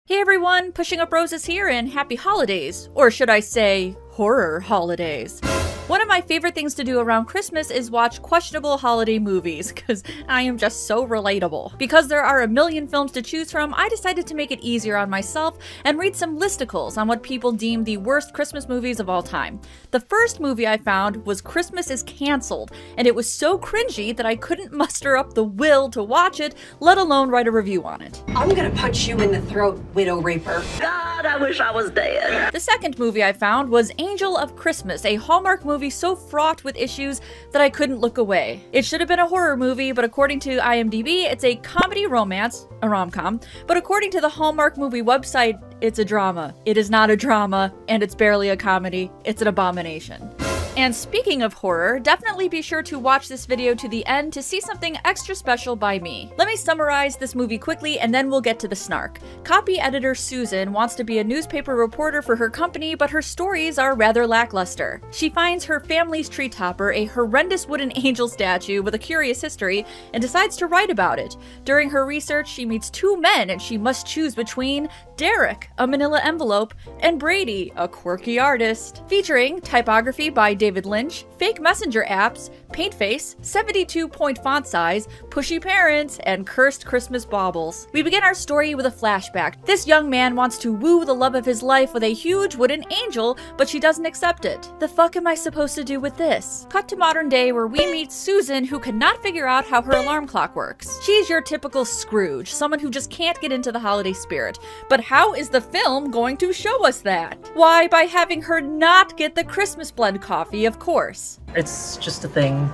Hey everyone, PushingUpRoses here, and happy holidays. Or should I say, horror holidays. One of my favorite things to do around Christmas is watch questionable holiday movies, because I am just so relatable. Because there are a million films to choose from, I decided to make it easier on myself and read some listicles on what people deem the worst Christmas movies of all time. The first movie I found was Christmas is Cancelled, and it was so cringy that I couldn't muster up the will to watch it, let alone write a review on it. I'm gonna punch you in the throat, widow raper. God, I wish I was dead. The second movie I found was Angel of Christmas, a Hallmark movie so fraught with issues that I couldn't look away. It should have been a horror movie, but according to IMDb, it's a comedy romance, a rom-com, but according to the Hallmark movie website, it's a drama. It is not a drama, and it's barely a comedy. It's an abomination. And speaking of horror, definitely be sure to watch this video to the end to see something extra special by me. Let me summarize this movie quickly and then we'll get to the snark. Copy editor Susan wants to be a newspaper reporter for her company, but her stories are rather lackluster. She finds her family's tree topper, a horrendous wooden angel statue with a curious history, and decides to write about it. During her research, she meets two men and she must choose between Derek, a manila envelope, and Brady, a quirky artist. Featuring typography by David Lynch, fake messenger apps, paint face, 72-point font size, pushy parents, and cursed Christmas baubles. We begin our story with a flashback. This young man wants to woo the love of his life with a huge wooden angel, but she doesn't accept it. The fuck am I supposed to do with this? Cut to modern day where we meet Susan, who cannot figure out how her alarm clock works. She's your typical Scrooge, someone who just can't get into the holiday spirit. But how is the film going to show us that? Why, by having her not get the Christmas blend coffee, of course. It's just a thing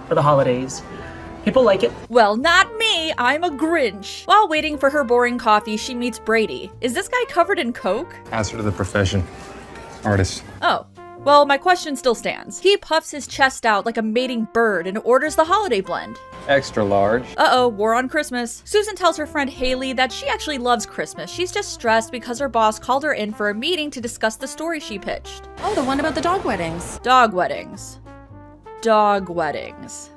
for the holidays. People like it. Well, not me, I'm a Grinch. While waiting for her boring coffee, she meets Brady. Is this guy covered in coke? Answer to the profession. Artist. Oh. Well, my question still stands. He puffs his chest out like a mating bird and orders the holiday blend. Extra large. Uh-oh, war on Christmas. Susan tells her friend Haley that she actually loves Christmas. She's just stressed because her boss called her in for a meeting to discuss the story she pitched. Oh, the one about the dog weddings. Dog weddings. Dog weddings.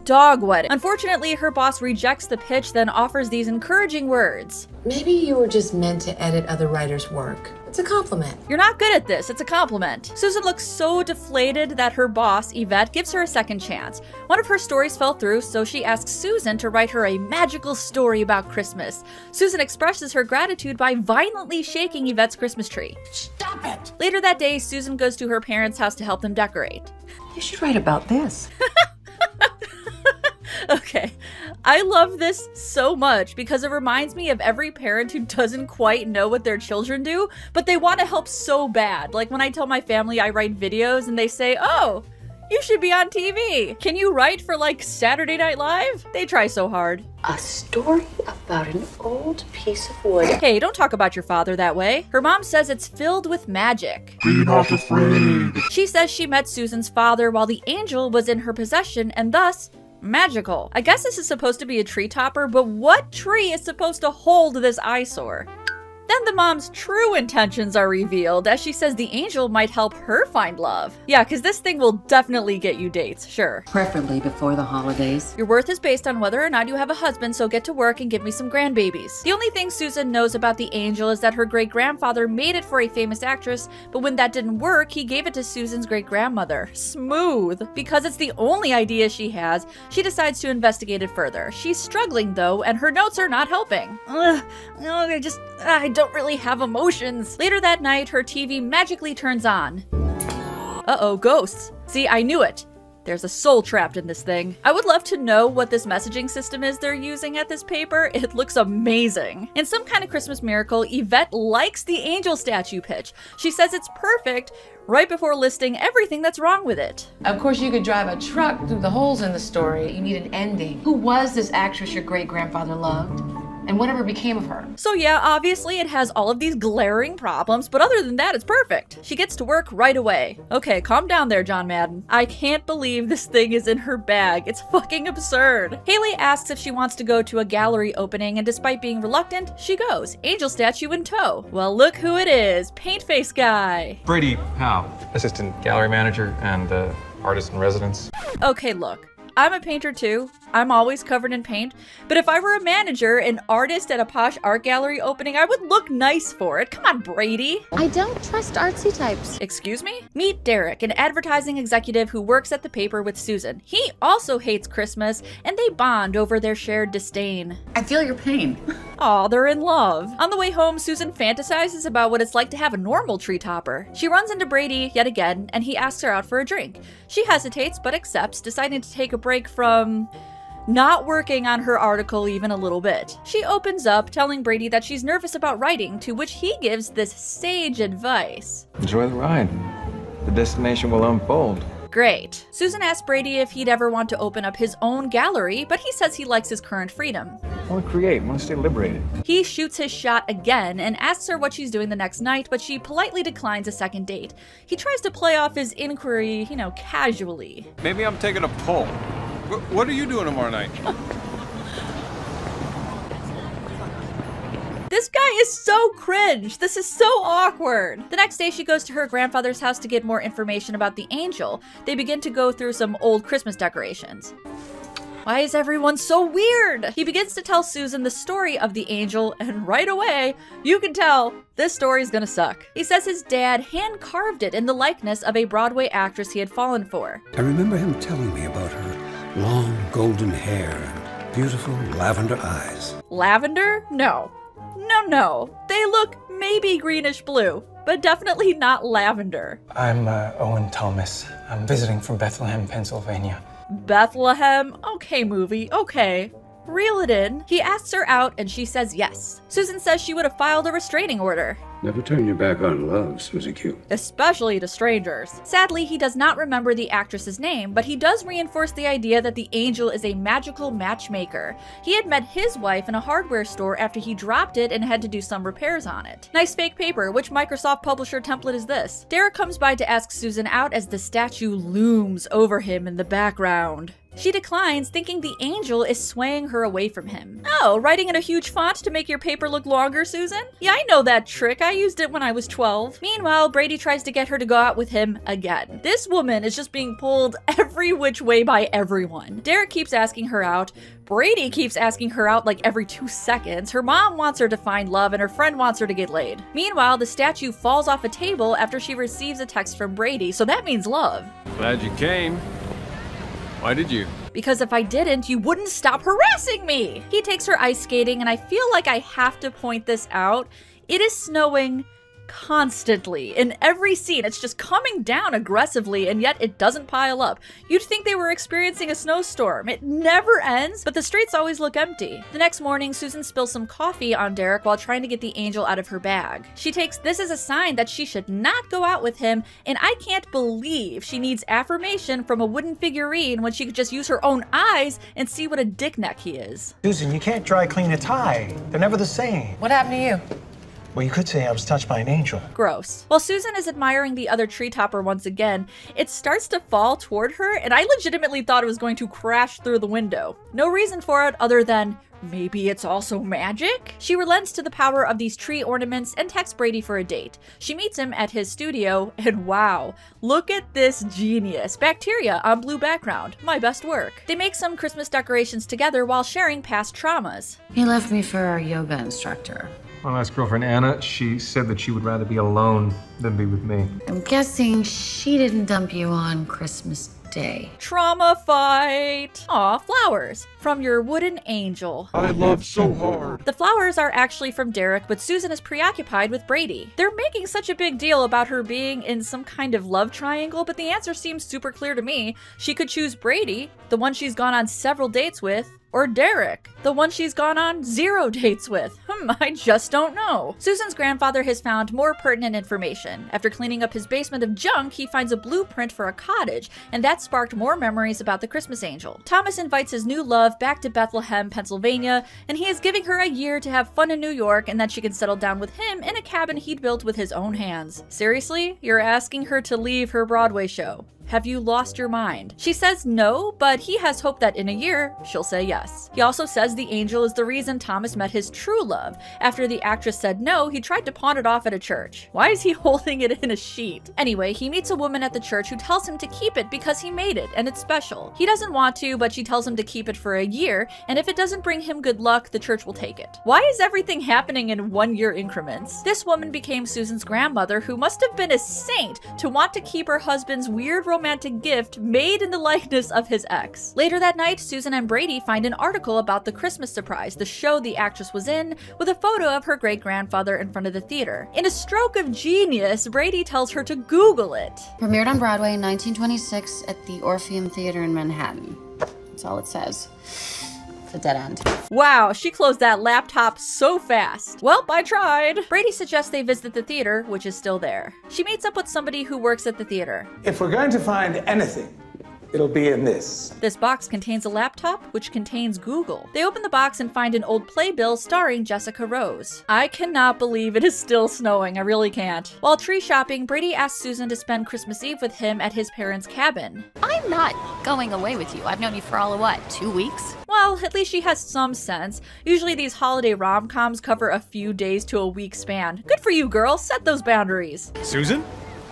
Dog wedding. Unfortunately, her boss rejects the pitch, then offers these encouraging words. Maybe you were just meant to edit other writers' work. It's a compliment. You're not good at this, it's a compliment. Susan looks so deflated that her boss, Yvette, gives her a second chance. One of her stories fell through, so she asks Susan to write her a magical story about Christmas. Susan expresses her gratitude by violently shaking Yvette's Christmas tree. Stop it! Later that day, Susan goes to her parents' house to help them decorate. You should write about this. Okay, I love this so much because it reminds me of every parent who doesn't quite know what their children do, but they want to help so bad. Like when I tell my family I write videos and they say, oh, you should be on TV. Can you write for like Saturday Night Live? They try so hard. A story about an old piece of wood. Hey, don't talk about your father that way. Her mom says it's filled with magic. Be not afraid. She says she met Susan's father while the angel was in her possession and thus magical. I guess this is supposed to be a tree topper, but what tree is supposed to hold this eyesore? Then the mom's true intentions are revealed as she says the angel might help her find love. Yeah, because this thing will definitely get you dates, sure. Preferably before the holidays. Your worth is based on whether or not you have a husband, so get to work and give me some grandbabies. The only thing Susan knows about the angel is that her great-grandfather made it for a famous actress, but when that didn't work, he gave it to Susan's great-grandmother. Smooth. Because it's the only idea she has, she decides to investigate it further. She's struggling though, and her notes are not helping. I don't really have emotions. Later that night, her TV magically turns on. Uh-oh, ghosts. See, I knew it. There's a soul trapped in this thing. I would love to know what this messaging system is they're using at this paper. It looks amazing. In some kind of Christmas miracle, Yvette likes the angel statue pitch. She says it's perfect right before listing everything that's wrong with it. Of course, you could drive a truck through the holes in the story. You need an ending. Who was this actress your great-grandfather loved? And whatever became of her. So yeah, obviously it has all of these glaring problems, but other than that, it's perfect. She gets to work right away. Okay, calm down there, John Madden. I can't believe this thing is in her bag. It's fucking absurd. Haley asks if she wants to go to a gallery opening, and despite being reluctant, she goes. Angel statue in tow. Well, look who it is. Paint face guy. Brady Howe, assistant gallery manager and artist in residence. Okay, look. I'm a painter too. I'm always covered in paint. But if I were a manager, an artist at a posh art gallery opening, I would look nice for it. Come on, Brady. I don't trust artsy types. Excuse me? Meet Derek, an advertising executive who works at the paper with Susan. He also hates Christmas, and they bond over their shared disdain. I feel your pain. Aw, they're in love. On the way home, Susan fantasizes about what it's like to have a normal tree topper. She runs into Brady yet again, and he asks her out for a drink. She hesitates, but accepts, deciding to take a break from not working on her article even a little bit. She opens up, telling Brady that she's nervous about writing, to which he gives this sage advice. Enjoy the ride. The destination will unfold. Great. Susan asks Brady if he'd ever want to open up his own gallery, but he says he likes his current freedom. I want to create, I want to stay liberated. He shoots his shot again and asks her what she's doing the next night, but she politely declines a second date. He tries to play off his inquiry, casually. Maybe I'm taking a poll. What are you doing tomorrow night? This guy is so cringe. This is so awkward. The next day, she goes to her grandfather's house to get more information about the angel. They begin to go through some old Christmas decorations. Why is everyone so weird? He begins to tell Susan the story of the angel, and right away, you can tell this story's gonna suck. He says his dad hand-carved it in the likeness of a Broadway actress he had fallen for. I remember him telling me about her long golden hair and beautiful lavender eyes. Lavender? No. No. They look maybe greenish blue, but definitely not lavender. I'm Owen Thomas. I'm visiting from Bethlehem, Pennsylvania. Bethlehem? Okay, movie, okay. Reel it in. He asks her out and she says yes. Susan says she would have filed a restraining order. Never turn your back on love, Susie Q. Especially to strangers. Sadly, he does not remember the actress's name, but he does reinforce the idea that the angel is a magical matchmaker. He had met his wife in a hardware store after he dropped it and had to do some repairs on it. Nice fake paper. Which Microsoft publisher template is this? Derek comes by to ask Susan out as the statue looms over him in the background. She declines, thinking the angel is swaying her away from him. Oh, writing in a huge font to make your paper look longer, Susan? Yeah, I know that trick. I used it when I was 12. Meanwhile, Brady tries to get her to go out with him again. This woman is just being pulled every which way by everyone. Derek keeps asking her out. Brady keeps asking her out like every 2 seconds. Her mom wants her to find love and her friend wants her to get laid. Meanwhile, the statue falls off a table after she receives a text from Brady, so that means love. Glad you came. Why did you? Because if I didn't, you wouldn't stop harassing me! He takes her ice skating, and I feel like I have to point this out. It is snowing constantly. In every scene, it's just coming down aggressively, and yet it doesn't pile up. You'd think they were experiencing a snowstorm. It never ends, but the streets always look empty. The next morning, Susan spills some coffee on Derek while trying to get the angel out of her bag. She takes this as a sign that she should not go out with him, and I can't believe she needs affirmation from a wooden figurine when she could just use her own eyes and see what a dickneck he is. Susan, you can't dry clean a tie. They're never the same. What happened to you? Well, you could say I was touched by an angel. Gross. While Susan is admiring the other tree topper once again, it starts to fall toward her, and I legitimately thought it was going to crash through the window. No reason for it other than maybe it's also magic? She relents to the power of these tree ornaments and texts Brady for a date. She meets him at his studio, and wow, look at this genius. Bacteria on blue background. My best work. They make some Christmas decorations together while sharing past traumas. He left me for our yoga instructor. My last girlfriend, Anna, she said that she would rather be alone than be with me. I'm guessing she didn't dump you on Christmas Day. Trauma fight. Aw, flowers. From your wooden angel. I love so hard. The flowers are actually from Derek, but Susan is preoccupied with Brady. They're making such a big deal about her being in some kind of love triangle, but the answer seems super clear to me. She could choose Brady, the one she's gone on several dates with, or Derek, the one she's gone on 0 dates with. I just don't know. Susan's grandfather has found more pertinent information. After cleaning up his basement of junk, he finds a blueprint for a cottage, and that sparked more memories about the Christmas angel. Thomas invites his new love back to Bethlehem, Pennsylvania, and he is giving her a year to have fun in New York, and then she can settle down with him in a cabin he'd built with his own hands. Seriously? You're asking her to leave her Broadway show? Have you lost your mind? She says no, but he has hope that in a year, she'll say yes. He also says the angel is the reason Thomas met his true love. After the actress said no, he tried to pawn it off at a church. Why is he holding it in a sheet? Anyway, he meets a woman at the church who tells him to keep it because he made it and it's special. He doesn't want to, but she tells him to keep it for a year, and if it doesn't bring him good luck, the church will take it. Why is everything happening in 1 year increments? This woman became Susan's grandmother, who must have been a saint to want to keep her husband's weird romantic gift made in the likeness of his ex. Later that night, Susan and Brady find an article about the Christmas Surprise, the show the actress was in, with a photo of her great-grandfather in front of the theater. In a stroke of genius, Brady tells her to Google it. Premiered on Broadway in 1926 at the Orpheum Theater in Manhattan. That's all it says. It's a dead end. Wow, she closed that laptop so fast. Well, I tried. Brady suggests they visit the theater, which is still there. She meets up with somebody who works at the theater. If we're going to find anything, it'll be in this. This box contains a laptop, which contains Google. They open the box and find an old playbill starring Jessica Rose. I cannot believe it is still snowing, I really can't. While tree shopping, Brady asks Susan to spend Christmas Eve with him at his parents' cabin. I'm not going away with you. I've known you for all of what, 2 weeks? Well, at least she has some sense. Usually these holiday rom-coms cover a few days to a week span. Good for you, girl. Set those boundaries. Susan?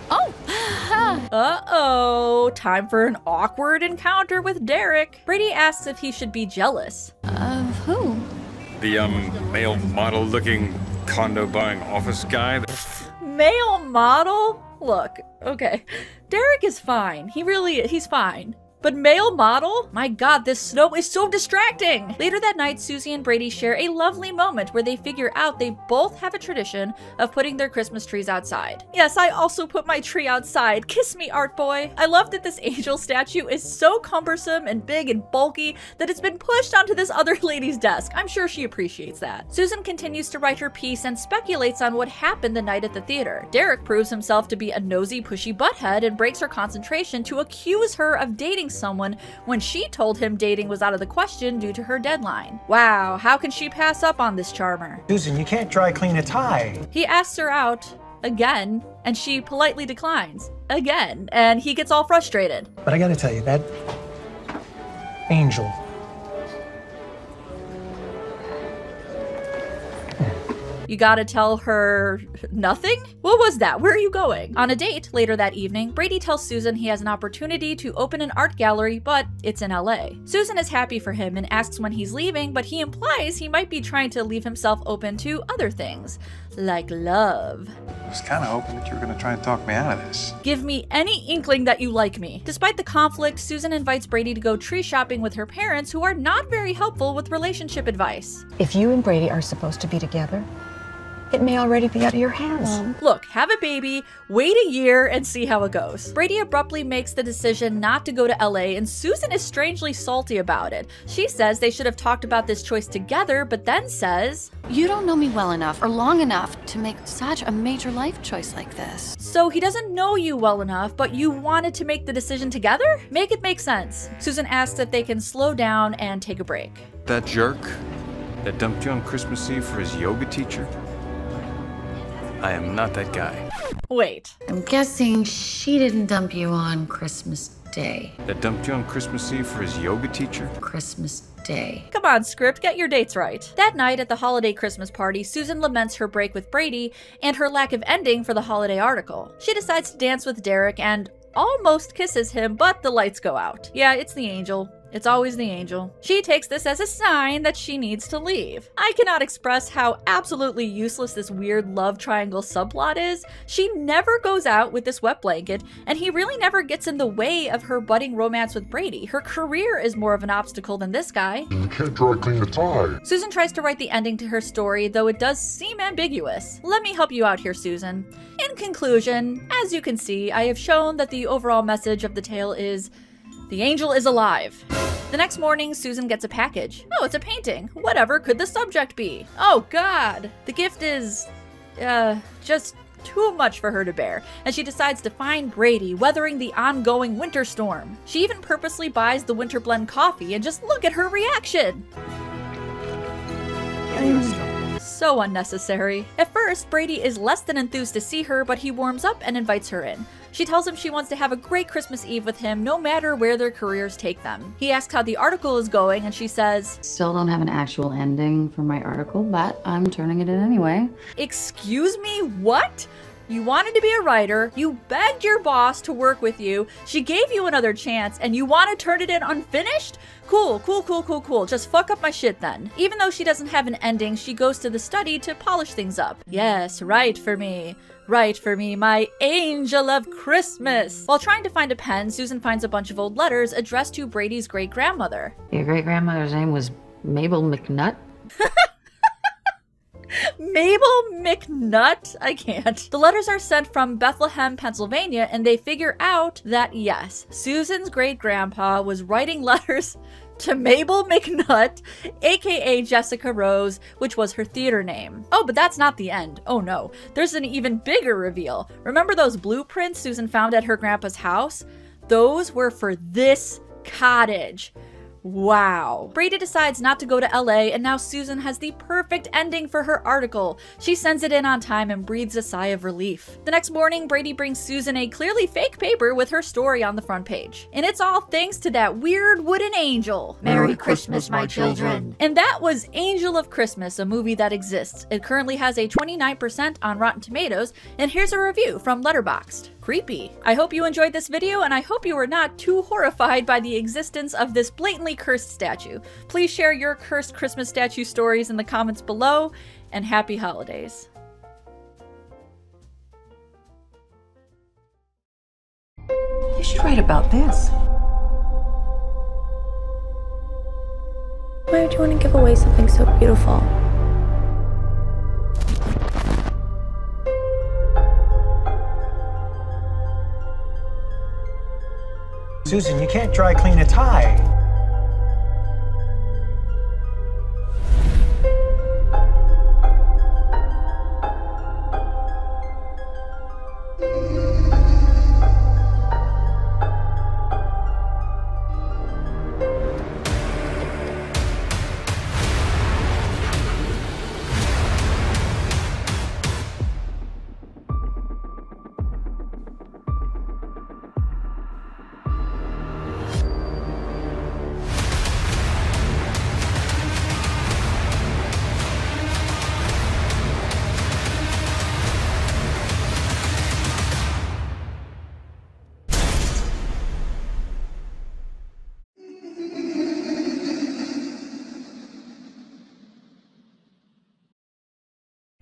Oh! Uh-oh, time for an awkward encounter with Derek. Brady asks if he should be jealous. Of who? The, male model-looking condo-buying office guy. Male model? Look, okay. Derek is fine. He's fine. But male model? My god, this snow is so distracting! Later that night, Susie and Brady share a lovely moment where they figure out they both have a tradition of putting their Christmas trees outside. Yes, I also put my tree outside. Kiss me, art boy. I love that this angel statue is so cumbersome and big and bulky that it's been pushed onto this other lady's desk. I'm sure she appreciates that. Susan continues to write her piece and speculates on what happened the night at the theater. Derek proves himself to be a nosy, pushy butthead and breaks her concentration to accuse her of dating someone when she told him dating was out of the question due to her deadline. Wow, how can she pass up on this charmer? Susan, you can't dry clean a tie. He asks her out again, and she politely declines again, and he gets all frustrated. But I gotta tell you, that angel. You gotta tell her nothing? What was that? Where are you going? On a date later that evening, Brady tells Susan he has an opportunity to open an art gallery, but it's in LA. Susan is happy for him and asks when he's leaving, but he implies he might be trying to leave himself open to other things, like love. I was kind of hoping that you were going to try and talk me out of this. Give me any inkling that you like me. Despite the conflict, Susan invites Brady to go tree shopping with her parents, who are not very helpful with relationship advice. If you and Brady are supposed to be together, it may already be out of your hands. Look, have a baby, wait a year, and see how it goes. Brady abruptly makes the decision not to go to LA, and Susan is strangely salty about it. She says they should have talked about this choice together, but then says, You don't know me well enough or long enough to make such a major life choice like this. So he doesn't know you well enough, but you wanted to make the decision together? Make it make sense. Susan asks if they can slow down and take a break. That jerk that dumped you on Christmas Eve for his yoga teacher? I am not that guy. Wait. I'm guessing she didn't dump you on Christmas Day. That dumped you on Christmas Eve for his yoga teacher? Christmas Day. Come on, script, get your dates right. That night at the holiday Christmas party, Susan laments her break with Brady and her lack of ending for the holiday article. She decides to dance with Derek and almost kisses him, but the lights go out. Yeah, it's the angel. It's always the angel. She takes this as a sign that she needs to leave. I cannot express how absolutely useless this weird love triangle subplot is. She never goes out with this wet blanket, and he really never gets in the way of her budding romance with Brady. Her career is more of an obstacle than this guy. You can't dry clean a tie. Susan tries to write the ending to her story, though it does seem ambiguous. Let me help you out here, Susan. In conclusion, as you can see, I have shown that the overall message of the tale is the angel is alive. The next morning, Susan gets a package. Oh, it's a painting. Whatever could the subject be? Oh, God. The gift is, just too much for her to bear, and she decides to find Brady weathering the ongoing winter storm. She even purposely buys the winter blend coffee, and just look at her reaction. So unnecessary. At first, Brady is less than enthused to see her, but he warms up and invites her in. She tells him she wants to have a great Christmas Eve with him no matter where their careers take them. He asks how the article is going and she says, "Still don't have an actual ending for my article, but I'm turning it in anyway." Excuse me, what? You wanted to be a writer, you begged your boss to work with you, she gave you another chance, and you want to turn it in unfinished? Cool, cool, cool, cool, cool. Just fuck up my shit then. Even though she doesn't have an ending, she goes to the study to polish things up. Yes, write for me. Write for me, my angel of Christmas. While trying to find a pen, Susan finds a bunch of old letters addressed to Brady's great-grandmother. Your great-grandmother's name was Mabel McNutt? Mabel McNutt? I can't. The letters are sent from Bethlehem, Pennsylvania, and they figure out that yes, Susan's great-grandpa was writing letters to Mabel McNutt, aka Jessica Rose, which was her theater name. Oh, but that's not the end. Oh no, there's an even bigger reveal. Remember those blueprints Susan found at her grandpa's house? Those were for this cottage. Wow. Brady decides not to go to LA, and now Susan has the perfect ending for her article. She sends it in on time and breathes a sigh of relief. The next morning, Brady brings Susan a clearly fake paper with her story on the front page. And it's all thanks to that weird wooden angel. Merry Christmas, my children. And that was Angel of Christmas, a movie that exists. It currently has a 29% on Rotten Tomatoes, and here's a review from Letterboxd. Creepy. I hope you enjoyed this video, and I hope you were not too horrified by the existence of this blatantly cursed statue. Please share your cursed Christmas statue stories in the comments below, and happy holidays. You should write about this. Why would you want to give away something so beautiful? Susan, you can't dry clean a tie.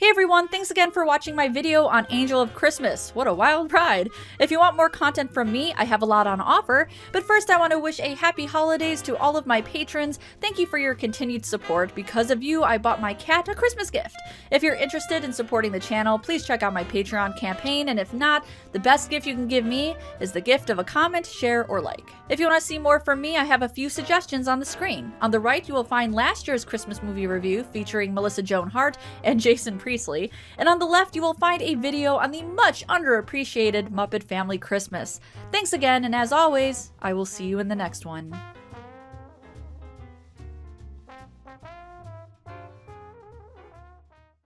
Hey everyone, thanks again for watching my video on Angel of Christmas. What a wild ride. If you want more content from me, I have a lot on offer, but first I want to wish a happy holidays to all of my patrons. Thank you for your continued support. Because of you, I bought my cat a Christmas gift. If you're interested in supporting the channel, please check out my Patreon campaign, and if not, the best gift you can give me is the gift of a comment, share, or like. If you want to see more from me, I have a few suggestions on the screen. On the right, you will find last year's Christmas movie review featuring Melissa Joan Hart and Jason Priestley, and on the left you will find a video on the much underappreciated Muppet Family Christmas. Thanks again, and as always, I will see you in the next one.